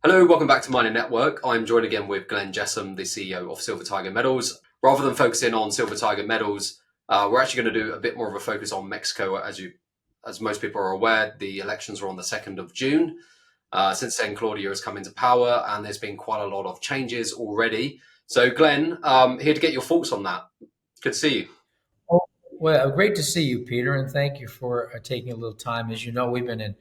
Hello, welcome back to Mining Network. I'm joined again with Glenn Jessome, the CEO of Silver Tiger Metals. Rather than focusing on Silver Tiger Metals, we're actually going to do a bit more of a focus on Mexico. As most people are aware, the elections were on the 2nd of June. Since then, Claudia has come into power, and there's been quite a lot of changes already. So, Glenn, here to get your thoughts on that. Good to see you. Oh, well, great to see you, Peter, and thank you for taking a little time. As you know, we've been in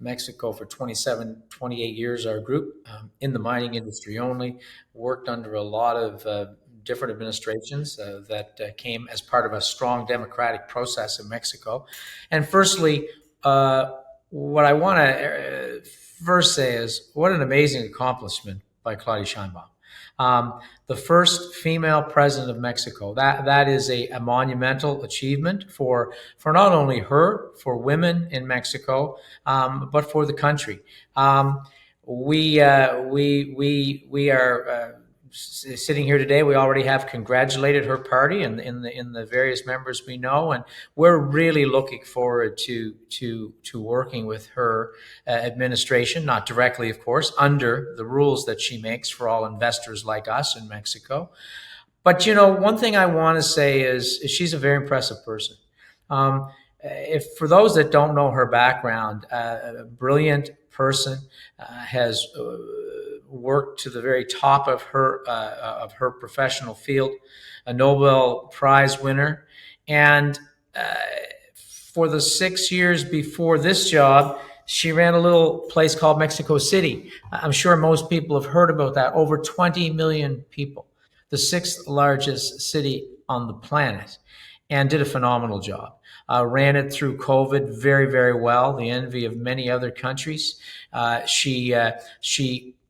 Mexico for 27, 28 years, our group, in the mining industry only, worked under a lot of different administrations that came as part of a strong democratic process in Mexico. And firstly, what I want to first say is what an amazing accomplishment by Claudia Sheinbaum. The first female president of Mexico. That is a monumental achievement for not only her, for women in Mexico, but for the country. We are sitting here today. We already have congratulated her party and in the various members we know, and we're really looking forward to working with her administration, not directly, of course, under the rules that she makes for all investors like us in Mexico. But one thing I want to say is she's a very impressive person. If for those that don't know her background, a brilliant person, has worked to the very top of her professional field, a Nobel Prize winner, and for the 6 years before this job, she ran a little place called Mexico City. I'm sure most people have heard about that. Over 20 million people, the sixth largest city on the planet, and did a phenomenal job. Ran it through COVID very, very well, the envy of many other countries. She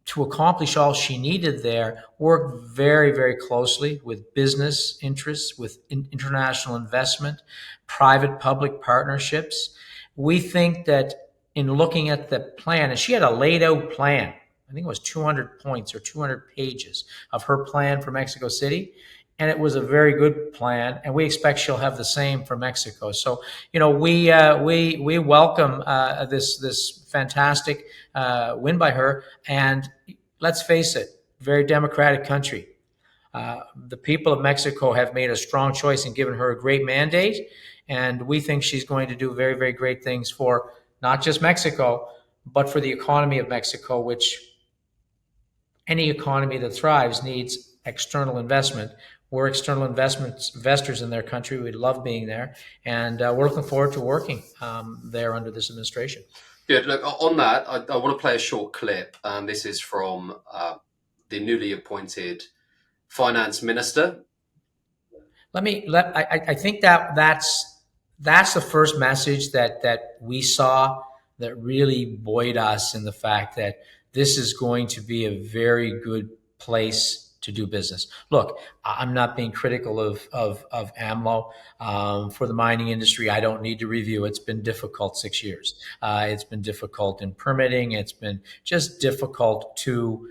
to accomplish all she needed there, worked very, very closely with business interests, with international investment, private-public partnerships. We think that in looking at the plan, and she had a laid-out plan, I think it was 200 points or 200 pages of her plan for Mexico City, and it was a very good plan, and we expect she'll have the same for Mexico. So, we welcome this fantastic win by her, and let's face it, very democratic country. The people of Mexico have made a strong choice and given her a great mandate, and we think she's going to do very, very great things for not just Mexico, but for the economy of Mexico, which any economy that thrives needs external investment. We're external investors in their country. We love being there, and we're looking forward to working there under this administration. Good. Look, on that, I want to play a short clip. This is from the newly appointed finance minister. I think that's the first message that we saw that really buoyed us in the fact that this is going to be a very good place to do business. Look, I'm not being critical of AMLO. For the mining industry, I don't need to review. It's been difficult 6 years. It's been difficult in permitting. It's been just difficult to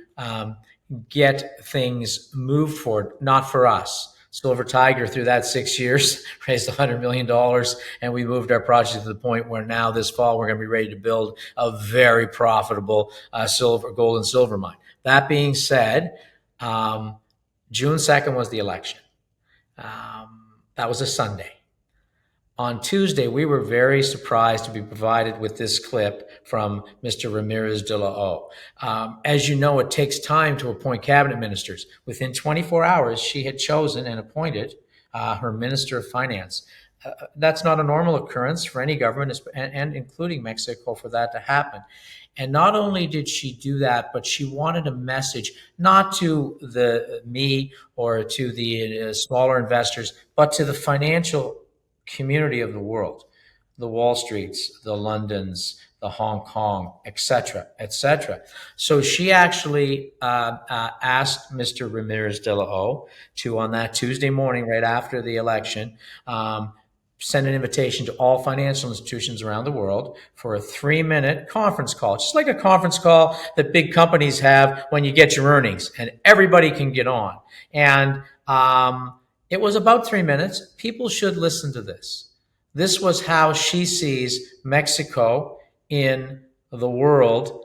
get things moved forward, not for us. Silver Tiger, through that 6 years, raised $100 million, and we moved our project to the point where now this fall we're going to be ready to build a very profitable gold and silver mine. That being said, June 2nd was the election. That was a Sunday. On Tuesday, we were very surprised to be provided with this clip from Mr. Ramirez de la O. As you know, it takes time to appoint cabinet ministers. Within 24 hours, she had chosen and appointed her Minister of Finance. That's not a normal occurrence for any government, and including Mexico, for that to happen. And not only did she do that, but she wanted a message, not to me or to the smaller investors, but to the financial community of the world, the Wall Streets, the Londons, the Hong Kong, etc., etc. So she actually asked Mr. Ramirez de la O to, on that Tuesday morning, right after the election, send an invitation to all financial institutions around the world for a 3-minute conference call, just like a conference call that big companies have when you get your earnings, and everybody can get on. And it was about 3 minutes. People should listen to this. This was how she sees Mexico in the world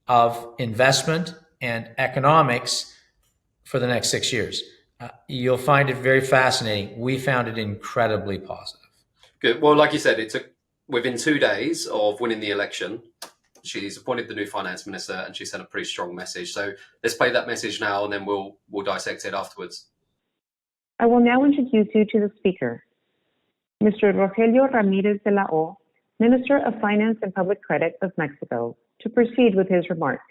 of investment and economics for the next 6 years. You'll find it very fascinating. We found it incredibly positive. Good. Well, like you said, it took within 2 days of winning the election, she's appointed the new finance minister, and she sent a pretty strong message. So let's play that message now, and then we'll dissect it afterwards. I will now introduce you to the speaker, Mr. Rogelio Ramirez de la O, Minister of Finance and Public Credit of Mexico, to proceed with his remarks.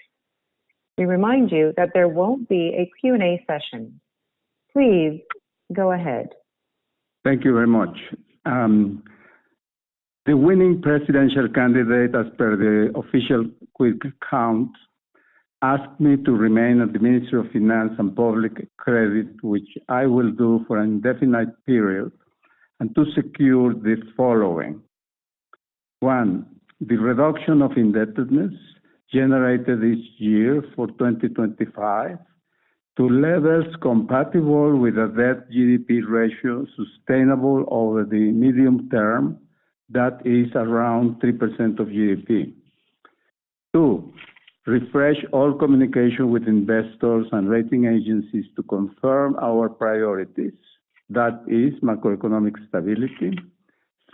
We remind you that there won't be a Q&A session. Please go ahead. Thank you very much. The winning presidential candidate, as per the official quick count, asked me to remain as the Minister of Finance and Public Credit, which I will do for an indefinite period, and to secure the following. One, the reduction of indebtedness generated each year for 2025 to levels compatible with a debt-GDP ratio sustainable over the medium term, that is around 3% of GDP. Two, refresh all communication with investors and rating agencies to confirm our priorities, that is macroeconomic stability,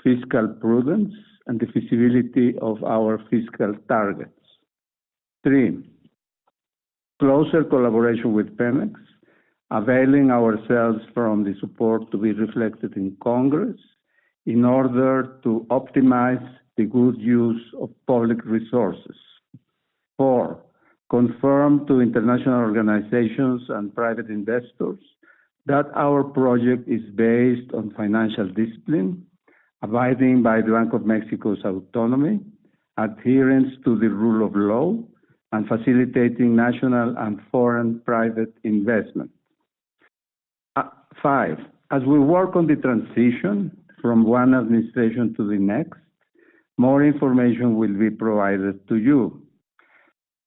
fiscal prudence, and the feasibility of our fiscal targets. Three, closer collaboration with Pemex, availing ourselves from the support to be reflected in Congress in order to optimize the good use of public resources. Four, confirm to international organizations and private investors that our project is based on financial discipline, abiding by the Bank of Mexico's autonomy, adherence to the rule of law, and facilitating national and foreign private investment. Five, as we work on the transition from one administration to the next, more information will be provided to you.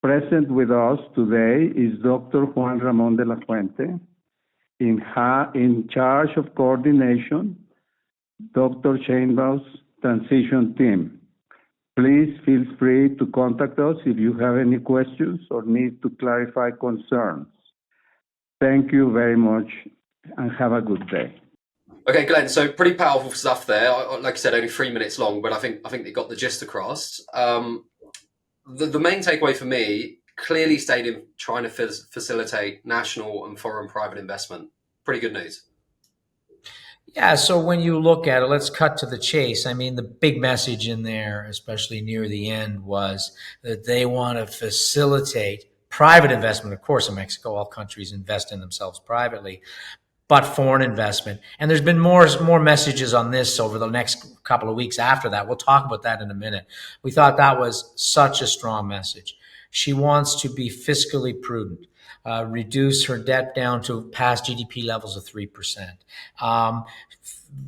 Present with us today is Dr. Juan Ramón de la Fuente, in charge of coordination, Dr. Sheinbaum's transition team. Please feel free to contact us if you have any questions or need to clarify concerns. Thank you very much and have a good day. Okay, Glenn, so pretty powerful stuff there. Like I said, only 3 minutes long, but I think they got the gist across. The main takeaway for me, clearly stated trying to facilitate national and foreign private investment. Pretty good news. Yeah, so when you look at it, let's cut to the chase. I mean, the big message in there, especially near the end, was that they want to facilitate private investment. Of course, in Mexico, all countries invest in themselves privately, but foreign investment. And there's been more messages on this over the next couple of weeks after that. We'll talk about that in a minute. We thought that was such a strong message. She wants to be fiscally prudent. Reduce her debt down to past GDP levels of 3%,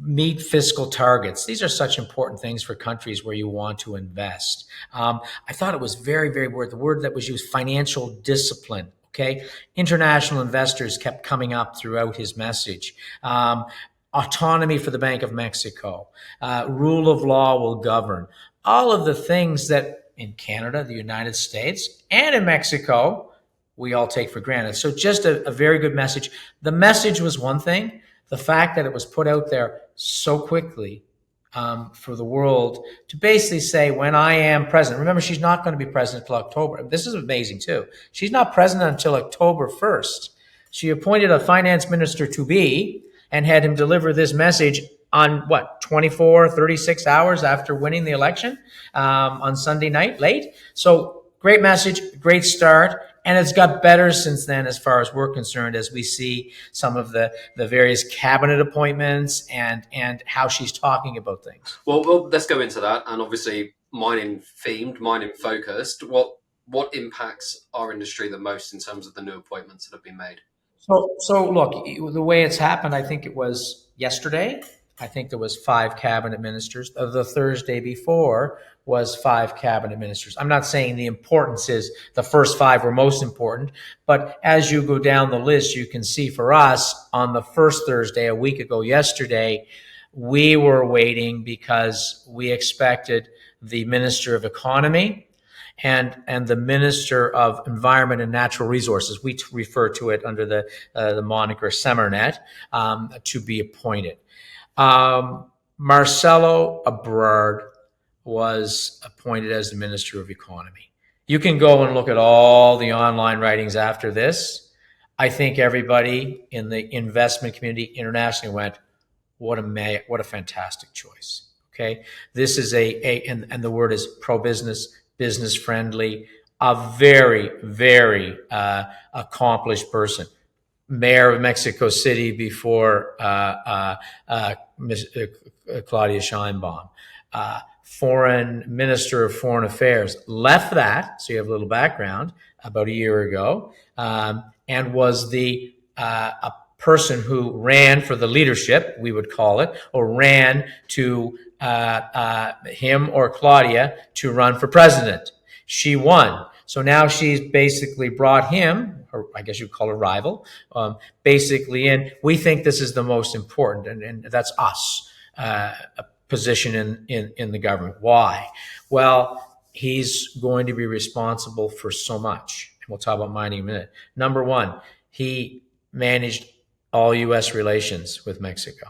meet fiscal targets. These are such important things for countries where you want to invest. I thought it was very, very the word that was used, financial discipline. Okay, international investors kept coming up throughout his message. Autonomy for the Bank of Mexico, rule of law will govern. All of the things that in Canada, the United States, and in Mexico, we all take for granted. So just a very good message. The message was one thing. The fact that it was put out there so quickly for the world to basically say, when I am president, remember, she's not going to be president until October. This is amazing too. She's not president until October 1st. She appointed a finance minister to be and had him deliver this message on 24, 36 hours after winning the election on Sunday night late. So great message, great start. And it's got better since then, as far as we're concerned, as we see some of the various cabinet appointments and how she's talking about things. Well, let's go into that. And obviously, mining themed, mining focused. What impacts our industry the most in terms of the new appointments that have been made? So look, the way it's happened, I think it was yesterday. I think there was 5 cabinet ministers. The Thursday before was 5 cabinet ministers. I'm not saying the importance is the first 5 were most important, but as you go down the list, you can see for us on the first Thursday, a week ago yesterday, we were waiting because we expected the Minister of Economy and the Minister of Environment and Natural Resources. We refer to it under the moniker SEMERNET, to be appointed. Marcelo Ebrard was appointed as the Minister of Economy. You can go and look at all the online writings after this. I think everybody in the investment community internationally went, what a fantastic choice. Okay, this is and the word is pro-business, business friendly, a very, very accomplished person. Mayor of Mexico City before Claudia Sheinbaum. Foreign Minister of Foreign Affairs, left that, so you have a little background, about a year ago, and was a person who ran for the leadership, we would call it, or ran to him or Claudia to run for president. She won. So now she's basically brought him, or I guess you'd call a rival, basically in. We think this is the most important, and that's us, position in the government. Why? Well, he's going to be responsible for so much. And we'll talk about mining in a minute. Number one, he managed all U.S. relations with Mexico.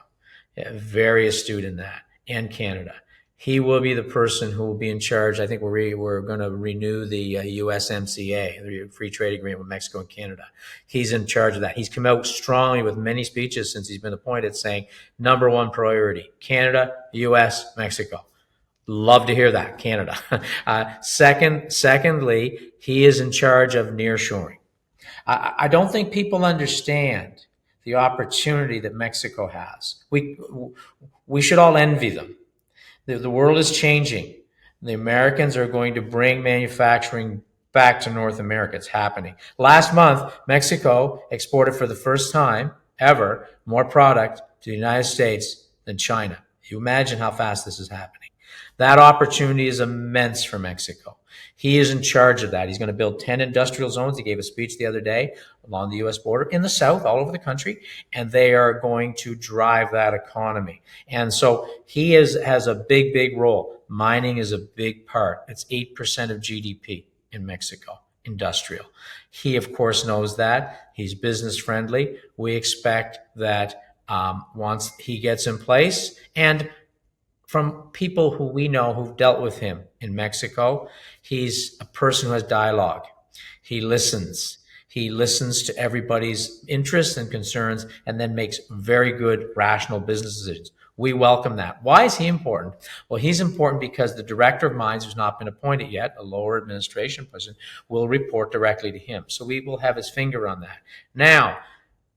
Very astute in that, and Canada. He will be the person who will be in charge. I think we're going to renew the USMCA, the Free Trade Agreement with Mexico and Canada. He's in charge of that. He's come out strongly with many speeches since he's been appointed saying, number one priority, Canada, US, Mexico. Love to hear that, Canada. Secondly, he is in charge of nearshoring. I don't think people understand the opportunity that Mexico has. We should all envy them. The world is changing. The Americans are going to bring manufacturing back to North America. It's happening. Last month, Mexico exported for the first time ever more product to the United States than China. You imagine how fast this is happening. That opportunity is immense for Mexico. He is in charge of that. He's going to build 10 industrial zones. He gave a speech the other day along the U.S. border in the south, all over the country, and they are going to drive that economy. And so he has a big, big role. Mining is a big part. It's 8% of GDP in Mexico, industrial. He, of course, knows that. He's business friendly. We expect that once he gets in place, and from people who we know who've dealt with him in Mexico, he's a person who has dialogue. He listens. He listens to everybody's interests and concerns and then makes very good, rational business decisions. We welcome that. Why is he important? Well, he's important because the director of mines, who's not been appointed yet, a lower administration person, will report directly to him. So we will have his finger on that. Now,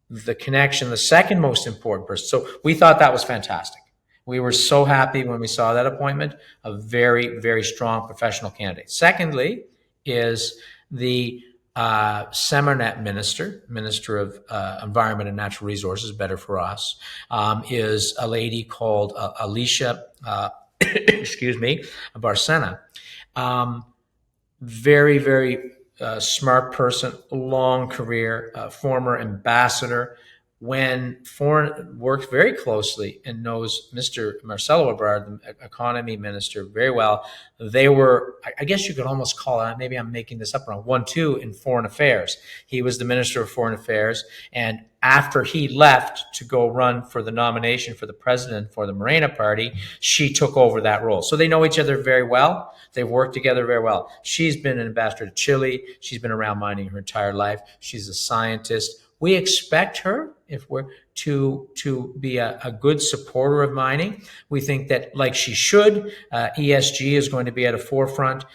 the connection, the second most important person. So we thought that was fantastic. We were so happy when we saw that appointment, a very, very strong professional candidate. Secondly is the SEMERNET Minister of Environment and Natural Resources, better for us, is a lady called Alicia, Barcena. Very, very smart person, long career, former ambassador. When foreign works very closely and knows Mr. Marcelo Ebrard, the economy minister, very well. They were, I guess you could almost call it, maybe I'm making this up wrong, 1-2 in foreign affairs. He was the Minister of Foreign Affairs, and after he left to go run for the nomination for the president for the Morena Party, she took over that role. So they know each other very well. They've worked together very well. She's been an ambassador to Chile. She's been around mining her entire life. She's a scientist. We expect her, if we're to be a good supporter of mining. We think that, like she should, ESG is going to be at a forefront,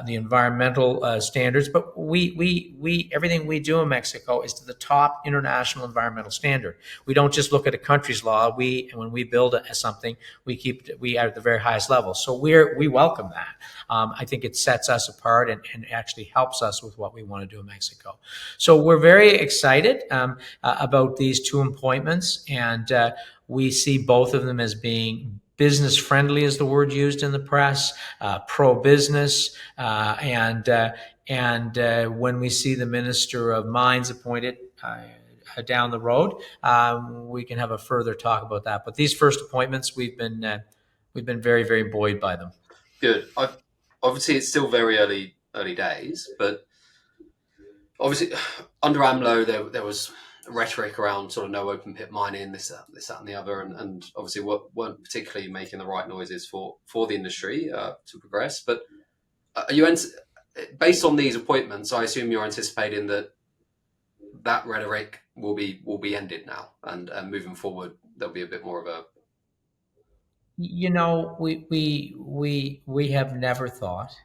the environmental standards. But we everything we do in Mexico is to the top international environmental standard. We don't just look at a country's law. When we build something, we are at the very highest level. So we welcome that. I think it sets us apart and actually helps us with what we want to do in Mexico. So we're very excited about these two appointments, and we see both of them as being business friendly, is the word used in the press, pro-business, and when we see the Minister of Mines appointed down the road, we can have a further talk about that. But these first appointments, we've been very, very buoyed by them. Good. Obviously, it's still very early early days. But obviously, under AMLO, there was rhetoric around sort of no open pit mining, this, that, and the other, and obviously weren't particularly making the right noises for the industry to progress. But are you based on these appointments? I assume you're anticipating that rhetoric will be ended now, and moving forward, there'll be a bit more of a. We have never thought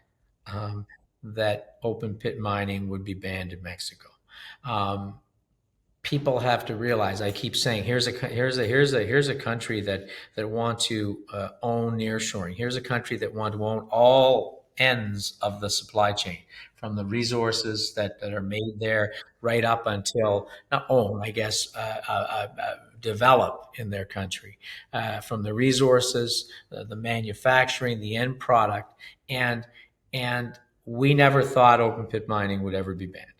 that open pit mining would be banned in Mexico. People have to realize. I keep saying, here's a country that want to own nearshoring. Here's a country that want to own all ends of the supply chain, from the resources that are made there right up until not own, I guess, develop in their country, from the resources, the manufacturing, the end product, and we never thought open pit mining would ever be banned.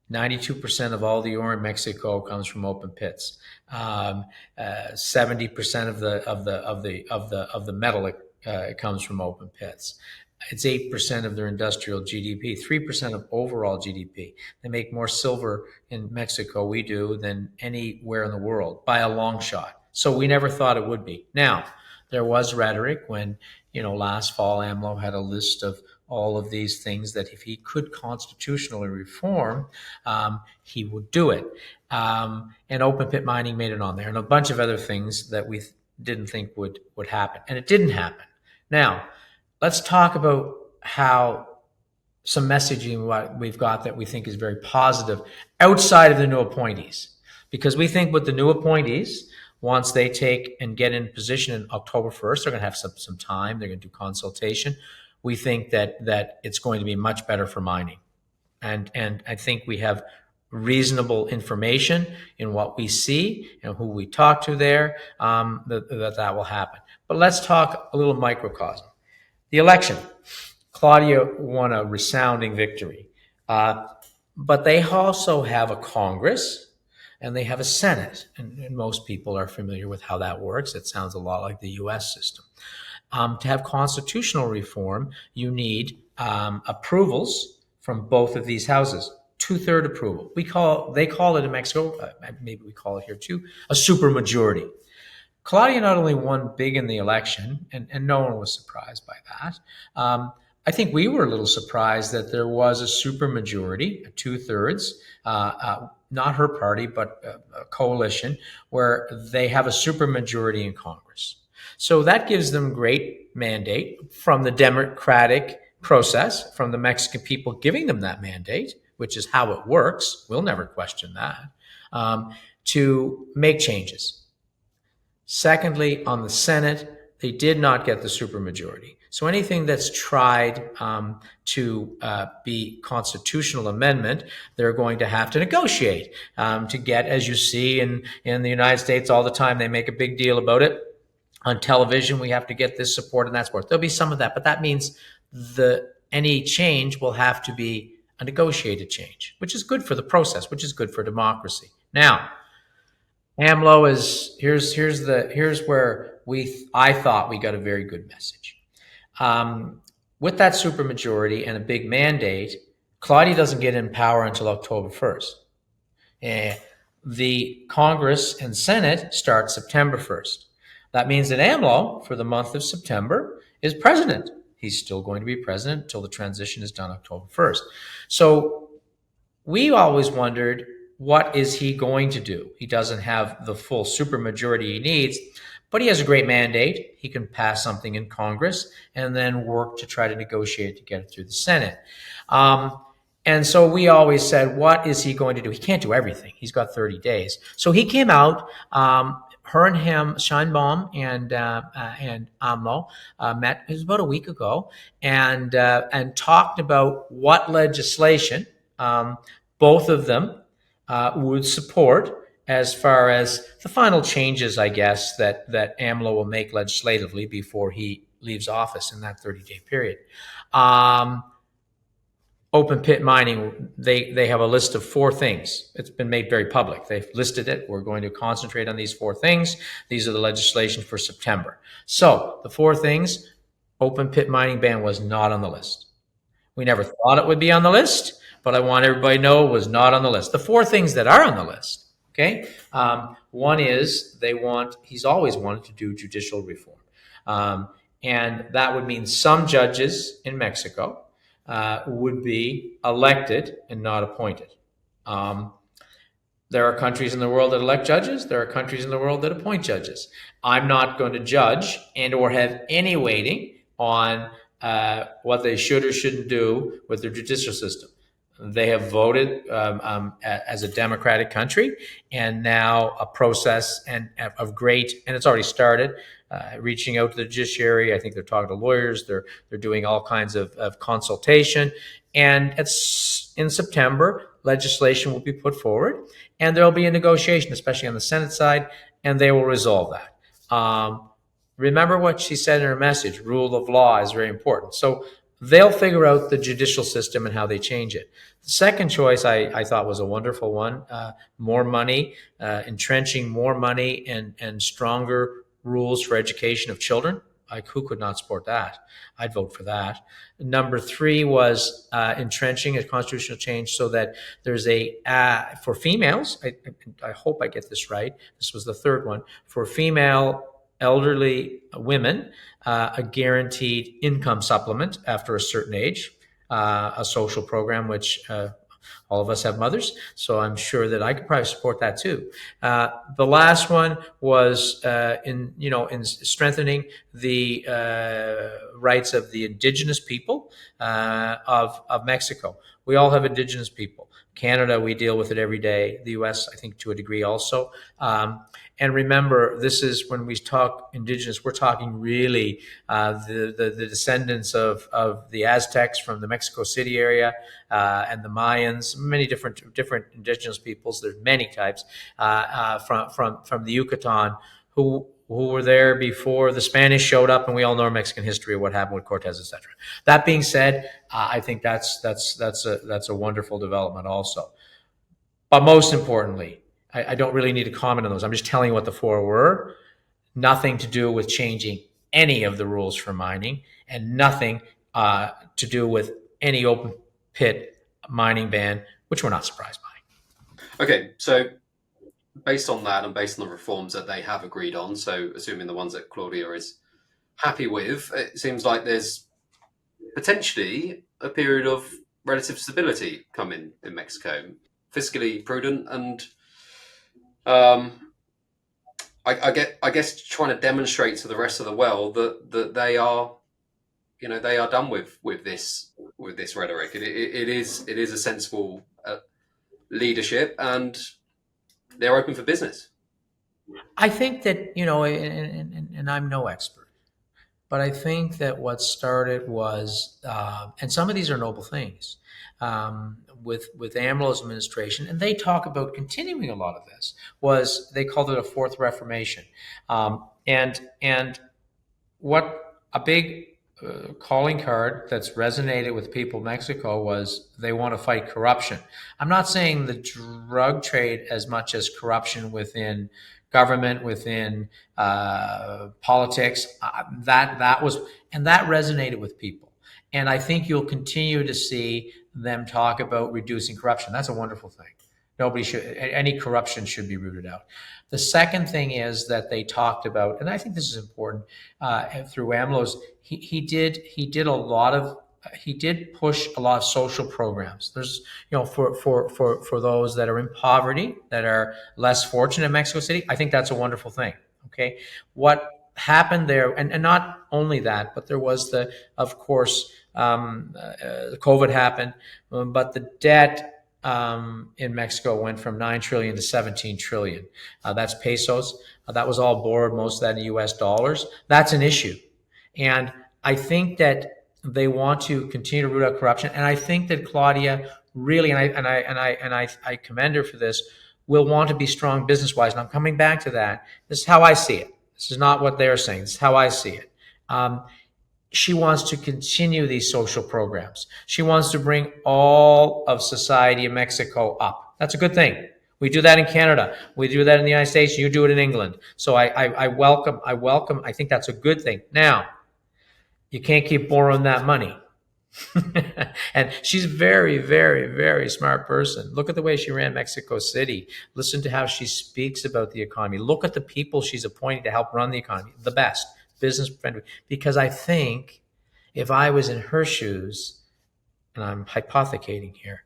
92% of all the ore in Mexico comes from open pits. 70% of the metal comes from open pits. It's 8% of their industrial GDP, 3% of overall GDP. They make more silver in Mexico, we do, than anywhere in the world by a long shot. So we never thought it would be. Now, there was rhetoric when, last fall, AMLO had a list of all of these things that if he could constitutionally reform, he would do it. And open pit mining made it on there, and a bunch of other things that we didn't think would happen. And it didn't happen. Now, let's talk about how some messaging what we've got that we think is very positive outside of the new appointees. Because we think with the new appointees, once they take and get in position in October 1st, they're going to have some time. They're going to do consultation. We think that it's going to be much better for mining. And I think we have reasonable information in what we see and who we talk to there, that will happen. But let's talk a little microcosm. The election. Claudia won a resounding victory. But they also have a Congress and they have a Senate. And most people are familiar with how that works. It sounds a lot like the U.S. system. To have constitutional reform, you need approvals from both of these houses. 2/3 approval. They call it in Mexico, maybe we call it here too, a supermajority. Claudia not only won big in the election, and no one was surprised by that. I think we were a little surprised that there was a supermajority, a 2/3, not her party, but a coalition, where they have a supermajority in Congress. So that gives them great mandate from the democratic process, from the Mexican people giving them that mandate, which is how it works. We'll never question that, to make changes. Secondly, on the Senate, they did not get the supermajority. So anything that's tried to be constitutional amendment, they're going to have to negotiate to get, as you see in the United States all the time, they make a big deal about it. On television, we have to get this support and that support. There'll be some of that, but that means any change will have to be a negotiated change, which is good for the process, which is good for democracy. Now, AMLO is here's where I thought we got a very good message. With that supermajority and a big mandate, Claudia doesn't get in power until October 1st. The Congress and Senate start September 1st. That means that AMLO, for the month of September, is president. He's still going to be president until the transition is done October 1st. So we always wondered, what is he going to do? He doesn't have the full supermajority he needs, but he has a great mandate. He can pass something in Congress and then work to try to negotiate to get it through the Senate. And so we always said, what is he going to do? He can't do everything. He's got 30 days. So he came out, her and him, Sheinbaum and AMLO, met, it was about a week ago, and talked about what legislation both of them would support as far as the final changes, I guess, that AMLO will make legislatively before he leaves office in that 30-day period. Open pit mining, they have a list of 4 things. It's been made very public. They've listed it. We're going to concentrate on these 4 things. These are the legislation for September. So the 4 things, open pit mining ban was not on the list. We never thought it would be on the list, but I want everybody to know it was not on the list. The 4 things that are on the list, okay? One is he's always wanted to do judicial reform. And that would mean some judges in Mexico would be elected and not appointed. There are countries in the world that elect judges. There are countries in the world that appoint judges. I'm not going to judge and or have any weighting on what they should or shouldn't do with their judicial system. They have voted as a democratic country, and now a process and it's already started, reaching out to the judiciary. I think they're talking to lawyers. They're doing all kinds of consultation, and it's in September. Legislation will be put forward, and there will be a negotiation, especially on the Senate side, and they will resolve that. Remember what she said in her message: rule of law is very important. So they'll figure out the judicial system and how they change it. The second choice I thought was a wonderful one: more money, entrenching more money and stronger rules for education of children. Like, who could not support that? I'd vote for that. Number 3 was entrenching a constitutional change so that there's for females, I hope I get this right, this was the third one, for female elderly women, a guaranteed income supplement after a certain age, a social program, which all of us have mothers, so I'm sure that I could probably support that too. The last one was in strengthening the rights of the indigenous people of Mexico. We all have indigenous people. Canada, we deal with it every day. The U.S., I think, to a degree also. And remember, this is when we talk indigenous, we're talking really the descendants of the Aztecs from the Mexico City area and the Mayans, many different indigenous peoples. There's many types from the Yucatan who were there before the Spanish showed up, and we all know our Mexican history of what happened with Cortez, etc. That being said, I think that's a wonderful development also. But most importantly, I don't really need to comment on those. I'm just telling you what the 4 were. Nothing to do with changing any of the rules for mining, and nothing to do with any open pit mining ban, which we're not surprised by. Okay, so based on that and based on the reforms that they have agreed on, so assuming the ones that Claudia is happy with, it seems like there's potentially a period of relative stability coming in Mexico, fiscally prudent, and I guess trying to demonstrate to the rest of the world that they are, they are done with this rhetoric. It is a sensible leadership, and they're open for business. I think that, and I'm no expert, but I think that what started was, and some of these are noble things, with AMLO's administration, and they talk about continuing a lot of this, was they called it a 4th Reformation. And what a big calling card that's resonated with people in Mexico was they want to fight corruption. I'm not saying the drug trade as much as corruption within government, within politics. That resonated with people. And I think you'll continue to see them talk about reducing corruption. That's a wonderful thing. Any corruption should be rooted out. The second thing is that they talked about, and I think this is important, through AMLO's, he did push a lot of social programs. There's, for those that are in poverty, that are less fortunate in Mexico City, I think that's a wonderful thing. Okay. What happened there, and not only that, but there was of course, COVID happened, but the debt in Mexico went from 9 trillion to 17 trillion. That's pesos. That was all borrowed, most of that in US dollars. That's an issue. And I think that they want to continue to root out corruption. And I think that Claudia really, and I commend her for this, will want to be strong business-wise. And I'm coming back to that. This is how I see it. This is not what they're saying. This is how I see it. She wants to continue these social programs. She wants to bring all of society in Mexico up. That's a good thing. We do that in Canada. We do that in the United States. You do it in England. So I welcome. I think that's a good thing. Now, you can't keep borrowing that money. And she's very, very, very smart person. Look at the way she ran Mexico City. Listen to how she speaks about the economy. Look at the people she's appointing to help run the economy. The best, business friendly. Because I think if I was in her shoes, and I'm hypothecating here,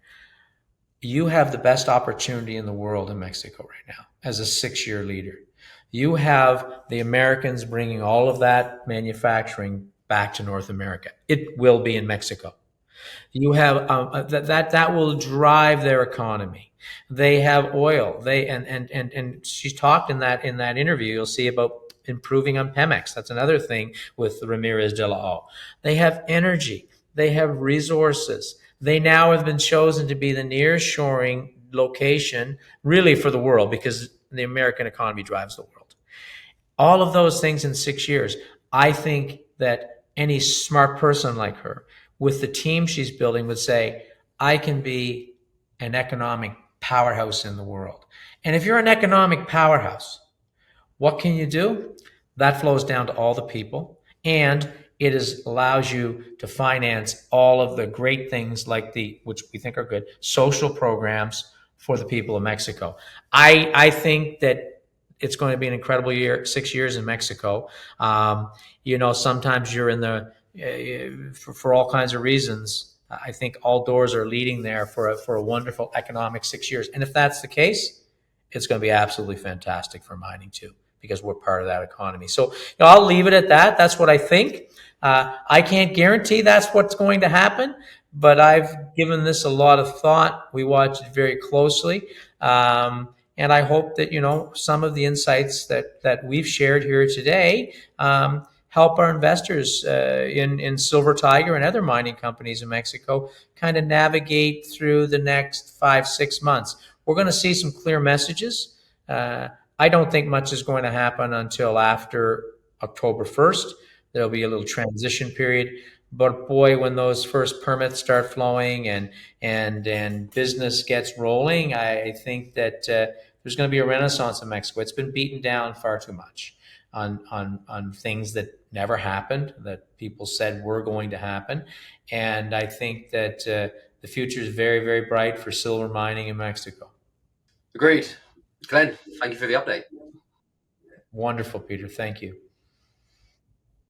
you have the best opportunity in the world in Mexico right now as a 6-year leader. You have the Americans bringing all of that manufacturing back to North America. It will be in Mexico. You have that will drive their economy. They have oil. And she's talked in that interview. You'll see about improving on Pemex. That's another thing with Ramirez de la O. They have energy. They have resources. They now have been chosen to be the nearshoring location, really for the world, because the American economy drives the world. All of those things in 6 years. I think that any smart person like her, with the team she's building, would say, I can be an economic powerhouse in the world. And if you're an economic powerhouse, what can you do? That flows down to all the people, and it allows you to finance all of the great things like which we think are good, social programs for the people of Mexico. I think that it's going to be an incredible year, 6 years in Mexico. Sometimes you're in for all kinds of reasons. I think all doors are leading there for a wonderful economic 6 years. And if that's the case, it's going to be absolutely fantastic for mining too, because we're part of that economy. So I'll leave it at that. That's what I think. I can't guarantee that's what's going to happen, but I've given this a lot of thought. We watch it very closely. And I hope that, some of the insights that we've shared here today help our investors in Silver Tiger and other mining companies in Mexico kind of navigate through the next 5-6 months. We're going to see some clear messages. I don't think much is going to happen until after October 1st. There'll be a little transition period. But boy, when those first permits start flowing and business gets rolling, I think that there's going to be a renaissance in Mexico. It's been beaten down far too much on things that never happened, that people said were going to happen. And I think that the future is very, very bright for silver mining in Mexico. Agreed. Glenn, thank you for the update. Wonderful, Peter. Thank you.